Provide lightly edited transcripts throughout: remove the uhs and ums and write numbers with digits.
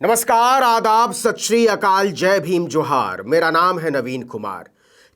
नमस्कार, आदाब, सत श्री अकाल, जय भीम, जोहार। मेरा नाम है नवीन कुमार।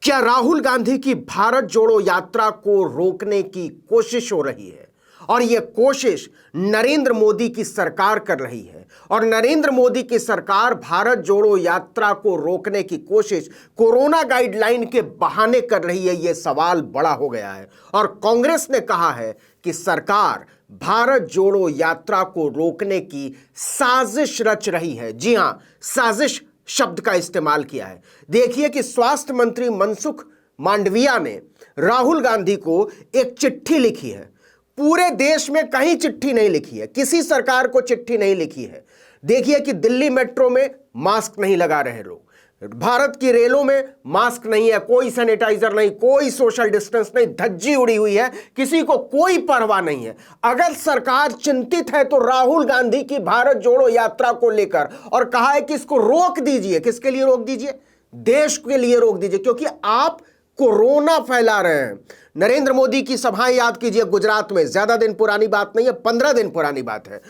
क्या राहुल गांधी की भारत जोड़ो यात्रा को रोकने की कोशिश हो रही है? और यह कोशिश नरेंद्र मोदी की सरकार कर रही है। और नरेंद्र मोदी की सरकार भारत जोड़ो यात्रा को रोकने की कोशिश कोरोना गाइडलाइन के बहाने कर रही है। यह सवाल बड़ा हो गया है और कांग्रेस ने कहा है कि सरकार भारत जोड़ो यात्रा को रोकने की साजिश रच रही है। जी हां, साजिश शब्द का इस्तेमाल किया है। देखिए कि स्वास्थ्य मंत्री मनसुख मांडविया ने राहुल गांधी को एक चिट्ठी लिखी है। पूरे देश में कहीं चिट्ठी नहीं लिखी है, किसी सरकार को चिट्ठी नहीं लिखी है। देखिए कि दिल्ली मेट्रो में मास्क नहीं लगा रहे लोग, भारत की रेलों में मास्क नहीं है, कोई सैनिटाइजर नहीं, कोई सोशल डिस्टेंस नहीं, धज्जी उड़ी हुई है, किसी को कोई परवाह नहीं है। अगर सरकार चिंतित है तो राहुल गांधी की भारत जोड़ो यात्रा को लेकर और कहा है कि इसको रोक दीजिए। किसके लिए रोक दीजिए? देश के लिए रोक दीजिए, क्योंकि आप कोरोना फैला रहे हैं। नरेंद्र मोदी की सभाएं याद कीजिए गुजरात में, ज्यादा दिन पुरानी बात नहीं है, 15 दिन पुरानी बात है।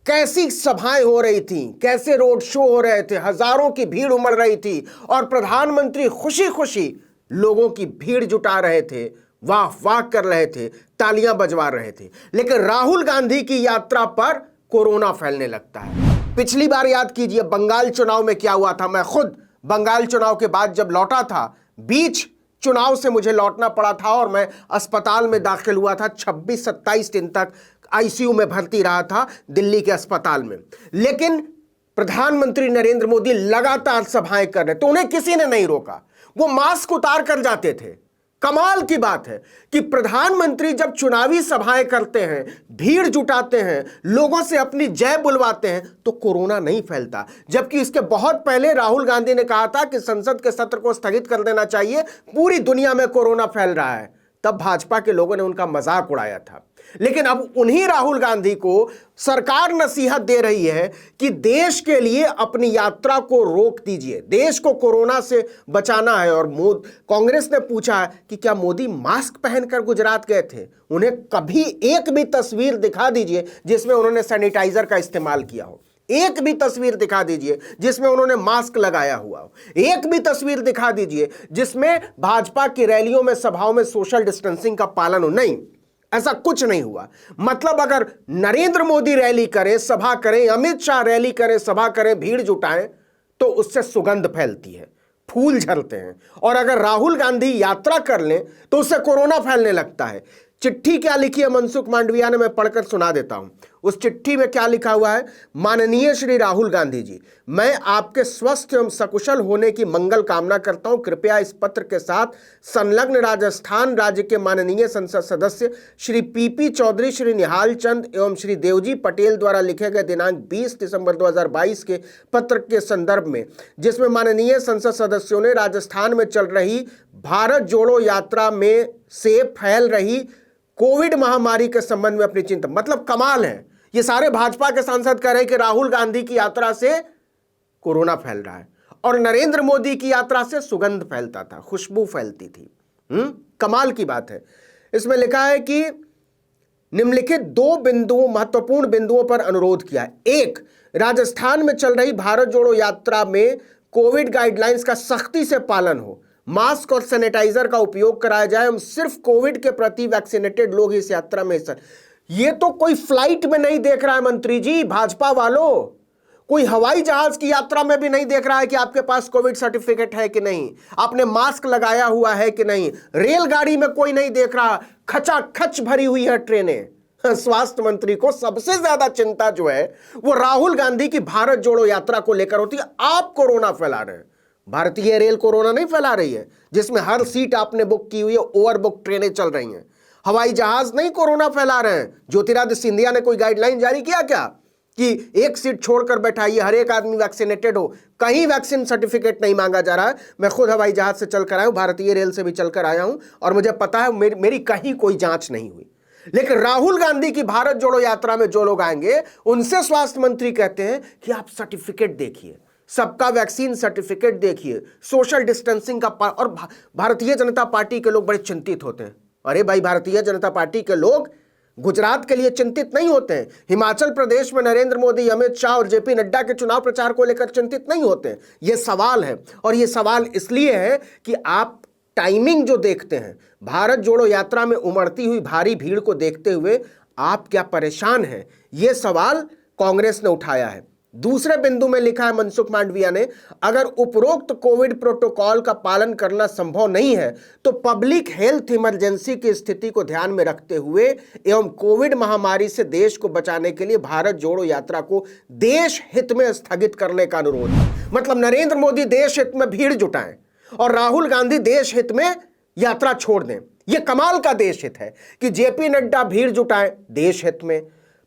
कैसी सभाएं हो रही थी, कैसे रोड शो हो रहे थे, हजारों की भीड़ उमड़ रही थी और प्रधानमंत्री खुशी खुशी लोगों की भीड़ जुटा रहे थे, वाह वाह कर रहे थे, तालियां बजवा रहे थे। लेकिन राहुल गांधी की यात्रा पर कोरोना फैलने लगता है। पिछली बार याद कीजिए बंगाल चुनाव में क्या हुआ था। मैं खुद बंगाल चुनाव के बाद जब लौटा था, बीच चुनाव से मुझे लौटना पड़ा था और मैं अस्पताल में दाखिल हुआ था। 26-27 दिन तक आईसीयू में भर्ती रहा था दिल्ली के अस्पताल में। लेकिन प्रधानमंत्री नरेंद्र मोदी लगातार सभाएं कर रहे थे, तो उन्हें किसी ने नहीं रोका। वो मास्क उतार कर जाते थे। कमाल की बात है कि प्रधानमंत्री जब चुनावी सभाएं करते हैं, भीड़ जुटाते हैं, लोगों से अपनी जय बुलवाते हैं, तो कोरोना नहीं फैलता। जबकि इसके बहुत पहले राहुल गांधी ने कहा था कि संसद के सत्र को स्थगित कर देना चाहिए, पूरी दुनिया में कोरोना फैल रहा है। तब भाजपा के लोगों ने उनका मजाक उड़ाया था। लेकिन अब उन्हीं राहुल गांधी को सरकार नसीहत दे रही है कि देश के लिए अपनी यात्रा को रोक दीजिए, देश को कोरोना से बचाना है। और कांग्रेस ने पूछा कि क्या मोदी मास्क पहनकर गुजरात गए थे? उन्हें कभी एक भी तस्वीर दिखा दीजिए जिसमें उन्होंने सैनिटाइजर का इस्तेमाल किया हो। एक भी तस्वीर दिखा दीजिए जिसमें उन्होंने मास्क लगाया हुआ हो। एक भी तस्वीर दिखा दीजिए जिसमें भाजपा की रैलियों में, सभाओं में सोशल डिस्टेंसिंग का पालन हो। नहीं, ऐसा कुछ नहीं हुआ। मतलब अगर नरेंद्र मोदी रैली करें, सभा करें, अमित शाह रैली करें, सभा करें, भीड़ जुटाएं, तो उससे सुगंध फैलती है, फूल झड़ते हैं। और अगर राहुल गांधी यात्रा कर लें तो उससे कोरोना फैलने लगता है। चिट्ठी क्या लिखी है मनसुख मांडविया ने, मैं पढ़कर सुना देता हूं। उस चिट्ठी में क्या लिखा हुआ है? माननीय श्री राहुल गांधी जी, मैं आपके स्वस्थ एवं सकुशल होने की मंगल कामना करता हूं। कृपया इस पत्र के साथ संलग्न राजस्थान राज्य के माननीय संसद सदस्य श्री पीपी चौधरी, श्री निहाल चंद एवं श्री देवजी पटेल द्वारा लिखे गए दिनांक 20 दिसंबर 2022 के पत्र के संदर्भ में, जिसमें माननीय संसद सदस्यों ने राजस्थान में चल रही भारत जोड़ो यात्रा में से फैल रही कोविड महामारी के संबंध में अपनी चिंता। मतलब कमाल है, ये सारे भाजपा के सांसद कह रहे हैं कि राहुल गांधी की यात्रा से कोरोना फैल रहा है और नरेंद्र मोदी की यात्रा से सुगंध फैलता था, खुशबू फैलती थी। कमाल की बात है। इसमें लिखा है कि निम्नलिखित 2 बिंदुओं, महत्वपूर्ण बिंदुओं पर अनुरोध किया है। 1, राजस्थान में चल रही भारत जोड़ो यात्रा में कोविड गाइडलाइंस का सख्ती से पालन हो, मास्क और सैनिटाइजर का उपयोग कराया जाए, हम सिर्फ कोविड के प्रति वैक्सीनेटेड लोग इस यात्रा में हिस्सा। ये तो कोई फ्लाइट में नहीं देख रहा है मंत्री जी, भाजपा वालों, कोई हवाई जहाज की यात्रा में भी नहीं देख रहा है कि आपके पास कोविड सर्टिफिकेट है कि नहीं, आपने मास्क लगाया हुआ है कि नहीं। रेलगाड़ी में कोई नहीं देख रहा, खचाखच भरी हुई है ट्रेनें। स्वास्थ्य मंत्री को सबसे ज्यादा चिंता जो है वो राहुल गांधी की भारत जोड़ो यात्रा को लेकर होती है। आप कोरोना फैला रहे हैं। भारतीय रेल कोरोना नहीं फैला रही है, जिसमें हर सीट आपने बुक की हुई है, ओवर बुक ट्रेनें चल रही हैं। हवाई जहाज नहीं कोरोना फैला रहे हैं। ज्योतिरादित्य सिंधिया ने कोई गाइडलाइन जारी किया क्या कि एक सीट छोड़कर बैठाइए, हर एक आदमी वैक्सीनेटेड हो? कहीं वैक्सीन सर्टिफिकेट नहीं मांगा जा रहा है। मैं खुद हवाई जहाज से चलकर आया हूं, भारतीय रेल से भी चलकर आया हूं और मुझे पता है मेरी कहीं कोई जांच नहीं हुई। लेकिन राहुल गांधी की भारत जोड़ो यात्रा में जो लोग आएंगे उनसे स्वास्थ्य मंत्री कहते हैं कि आप सर्टिफिकेट देखिए, सबका वैक्सीन सर्टिफिकेट देखिए, सोशल डिस्टेंसिंग का और भारतीय जनता पार्टी के लोग बड़े चिंतित होते हैं। अरे भाई, भारतीय जनता पार्टी के लोग गुजरात के लिए चिंतित नहीं होते हैं, हिमाचल प्रदेश में नरेंद्र मोदी, अमित शाह और जेपी नड्डा के चुनाव प्रचार को लेकर चिंतित नहीं होते हैं। यह सवाल है, और यह सवाल इसलिए है कि आप टाइमिंग जो देखते हैं, भारत जोड़ो यात्रा में उमड़ती हुई भारी भीड़ को देखते हुए आप क्या परेशान हैं, यह सवाल कांग्रेस ने उठाया है। दूसरे बिंदु में लिखा है मनसुख मांडविया ने, अगर उपरोक्त कोविड प्रोटोकॉल का पालन करना संभव नहीं है तो पब्लिक हेल्थ इमरजेंसी की स्थिति को ध्यान में रखते हुए एवं कोविड महामारी से देश को बचाने के लिए भारत जोड़ो यात्रा को देश हित में स्थगित करने का अनुरोध। मतलब नरेंद्र मोदी देश हित में भीड़ जुटाएं और राहुल गांधी देश हित में यात्रा छोड़ दें। यह कमाल का देश हित है कि जेपी नड्डा भीड़ जुटाएं देश हित में,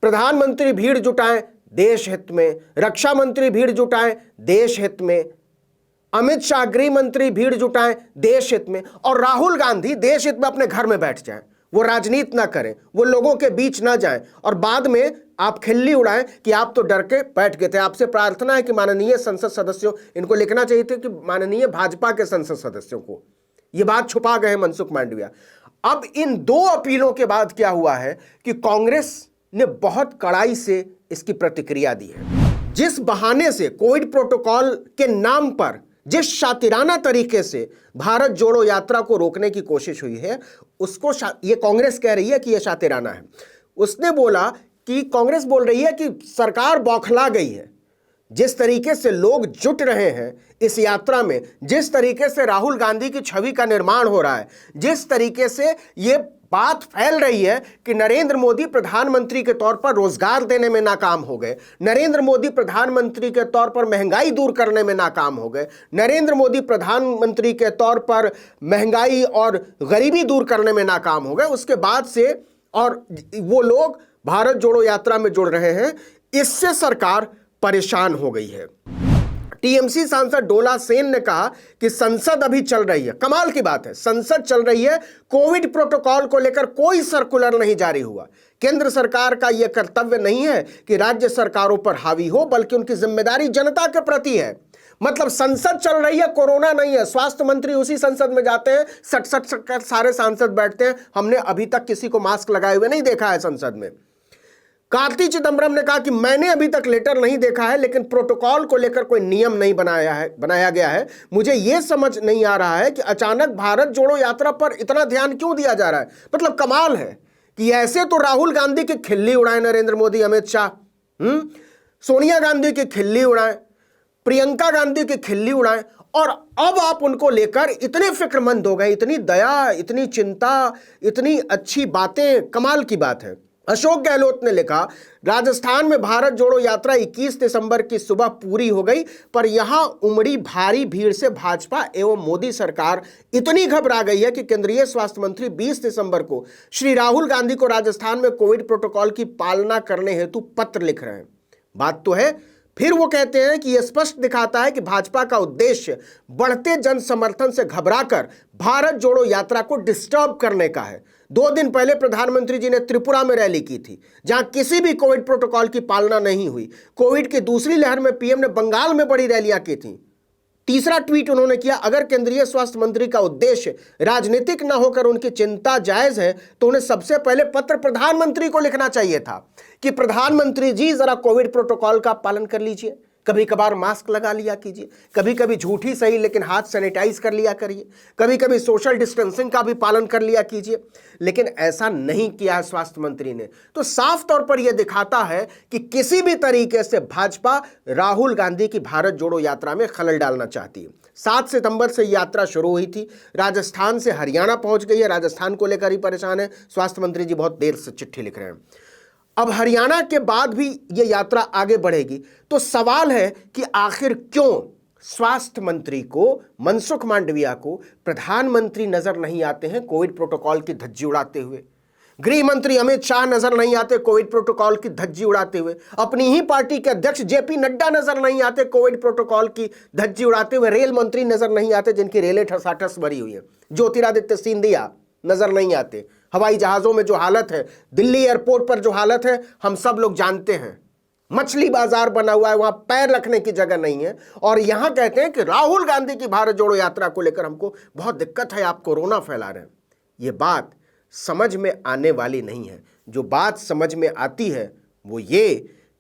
प्रधानमंत्री भीड़ जुटाएं देश हित में, रक्षा मंत्री भीड़ जुटाएं देश हित में, अमित शाह गृह मंत्री भीड़ जुटाएं देश हित में, और राहुल गांधी देश हित में अपने घर में बैठ जाएं, वो राजनीति ना करें, वो लोगों के बीच ना जाएं, और बाद में आप खिल्ली उड़ाएं कि आप तो डर के बैठ गए थे। आपसे प्रार्थना है कि माननीय संसद सदस्यों, इनको लिखना चाहिए था कि माननीय भाजपा के संसद सदस्यों को, ये बात छुपा गए मनसुख मांडविया। अब इन दो अपीलों के बाद क्या हुआ है कि कांग्रेस ने बहुत कड़ाई से इसकी प्रतिक्रिया दी है। जिस बहाने से कोविड प्रोटोकॉल के नाम पर जिस शातिराना तरीके से भारत जोड़ो यात्रा को रोकने की कोशिश हुई है, उसको ये कांग्रेस कह रही है कि यह शातिराना है। उसने बोला कि कांग्रेस बोल रही है कि सरकार बौखला गई है। जिस तरीके से लोग जुट रहे हैं इस यात्रा में, जिस तरीके से राहुल गांधी की छवि का निर्माण हो रहा है, जिस तरीके से यह बात फैल रही है कि नरेंद्र मोदी प्रधानमंत्री के तौर पर रोजगार देने में नाकाम हो गए, नरेंद्र मोदी प्रधानमंत्री के तौर पर महंगाई दूर करने में नाकाम हो गए, नरेंद्र मोदी प्रधानमंत्री के तौर पर महंगाई और गरीबी दूर करने में नाकाम हो गए, उसके बाद से और वो लोग भारत जोड़ो यात्रा में जुड़ रहे हैं, इससे सरकार परेशान हो गई है। टीएमसी सांसद डोला सेन ने कहा कि संसद अभी चल रही है। कमाल की बात है, संसद चल रही है, कोविड प्रोटोकॉल को लेकर कोई सर्कुलर नहीं जारी हुआ। केंद्र सरकार का यह कर्तव्य नहीं है कि राज्य सरकारों पर हावी हो, बल्कि उनकी जिम्मेदारी जनता के प्रति है। मतलब संसद चल रही है, कोरोना नहीं है, स्वास्थ्य मंत्री उसी संसद में जाते हैं, सट सट सारे सांसद बैठते हैं। हमने अभी तक किसी को मास्क लगाए हुए नहीं देखा है संसद में। कार्ति चिदंबरम ने कहा कि मैंने अभी तक लेटर नहीं देखा है, लेकिन प्रोटोकॉल को लेकर कोई नियम नहीं बनाया गया है। मुझे यह समझ नहीं आ रहा है कि अचानक भारत जोड़ो यात्रा पर इतना ध्यान क्यों दिया जा रहा है। मतलब कमाल है कि ऐसे तो राहुल गांधी की खिल्ली उड़ाए नरेंद्र मोदी, अमित शाह, सोनिया गांधी की खिल्ली उड़ाए, प्रियंका गांधी की खिल्ली उड़ाए, और अब आप उनको लेकर इतने फिक्रमंद हो गए, इतनी दया, इतनी चिंता, इतनी अच्छी बातें। कमाल की बात है। अशोक गहलोत ने लिखा, राजस्थान में भारत जोड़ो यात्रा 21 दिसंबर की सुबह पूरी हो गई, पर यहां उमड़ी भारी भीड़ से भाजपा एवं मोदी सरकार इतनी घबरा गई है कि केंद्रीय स्वास्थ्य मंत्री 20 दिसंबर को श्री राहुल गांधी को राजस्थान में कोविड प्रोटोकॉल की पालना करने हेतु पत्र लिख रहे हैं। बात तो है। फिर वो कहते हैं कि यह स्पष्ट दिखाता है कि भाजपा का उद्देश्य बढ़ते जन समर्थन से घबराकर भारत जोड़ो यात्रा को डिस्टर्ब करने का है। 2 दिन पहले प्रधानमंत्री जी ने त्रिपुरा में रैली की थी, जहां किसी भी कोविड प्रोटोकॉल की पालना नहीं हुई। कोविड की दूसरी लहर में पीएम ने बंगाल में बड़ी रैलियां की थी। तीसरा ट्वीट उन्होंने किया, अगर केंद्रीय स्वास्थ्य मंत्री का उद्देश्य राजनीतिक न होकर उनकी चिंता जायज है तो उन्हें सबसे पहले पत्र प्रधानमंत्री को लिखना चाहिए था कि प्रधानमंत्री जी जरा कोविड प्रोटोकॉल का पालन कर लीजिए, कभी कभार मास्क लगा लिया कीजिए, कभी कभी झूठी सही लेकिन हाथ सैनिटाइज कर लिया करिए, कभी कभी सोशल डिस्टेंसिंग का भी पालन कर लिया कीजिए। लेकिन ऐसा नहीं किया है स्वास्थ्य मंत्री ने। तो साफ तौर पर यह दिखाता है कि किसी भी तरीके से भाजपा राहुल गांधी की भारत जोड़ो यात्रा में खलल डालना चाहती है। 7 सितंबर से यात्रा शुरू हुई थी, राजस्थान से हरियाणा पहुंच गई है। राजस्थान को लेकर ही परेशान है स्वास्थ्य मंत्री जी, बहुत देर से चिट्ठी लिख रहे हैं। अब हरियाणा के बाद भी यह यात्रा आगे बढ़ेगी। तो सवाल है कि आखिर क्यों स्वास्थ्य मंत्री को, मनसुख मांडविया को प्रधानमंत्री नजर नहीं आते हैं कोविड प्रोटोकॉल की धज्जी उड़ाते हुए? गृह मंत्री अमित शाह नजर नहीं आते कोविड प्रोटोकॉल की धज्जी उड़ाते हुए? अपनी ही पार्टी के अध्यक्ष जेपी नड्डा नजर नहीं आते कोविड प्रोटोकॉल की धज्जी उड़ाते हुए? रेल मंत्री नजर नहीं आते जिनकी रेलें ठसाठस भरी हुई है? ज्योतिरादित्य सिंधिया नजर नहीं आते? हवाई जहाजों में जो हालत है, दिल्ली एयरपोर्ट पर जो हालत है, हम सब लोग जानते हैं। मछली बाजार बना हुआ है, वहां पैर रखने की जगह नहीं है। और यहां कहते हैं कि राहुल गांधी की भारत जोड़ो यात्रा को लेकर हमको बहुत दिक्कत है, आप कोरोना फैला रहे हैं। यह बात समझ में आने वाली नहीं है। जो बात समझ में आती है वो ये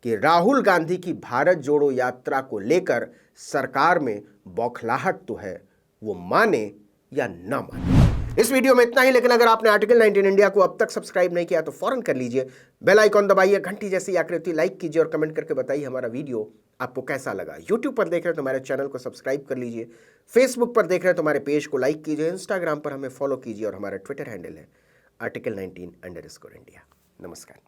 कि राहुल गांधी की भारत जोड़ो यात्रा को लेकर सरकार में बौखलाहट तो है, वो माने या ना माने। इस वीडियो में इतना ही, लेकिन अगर आपने आर्टिकल 19 इंडिया को अब तक सब्सक्राइब नहीं किया तो फौरन कर लीजिए, बेल आइकॉन दबाइए, घंटी जैसी आकृति लाइक कीजिए और कमेंट करके बताइए हमारा वीडियो आपको कैसा लगा। यूट्यूब पर देख रहे हो तो हमारे चैनल को सब्सक्राइब कर लीजिए, फेसबुक पर देख रहे हो तो हमारे पेज को लाइक कीजिए, इंस्टाग्राम पर हमें फॉलो कीजिए और हमारा ट्विटर हैंडल है article19_India। नमस्कार।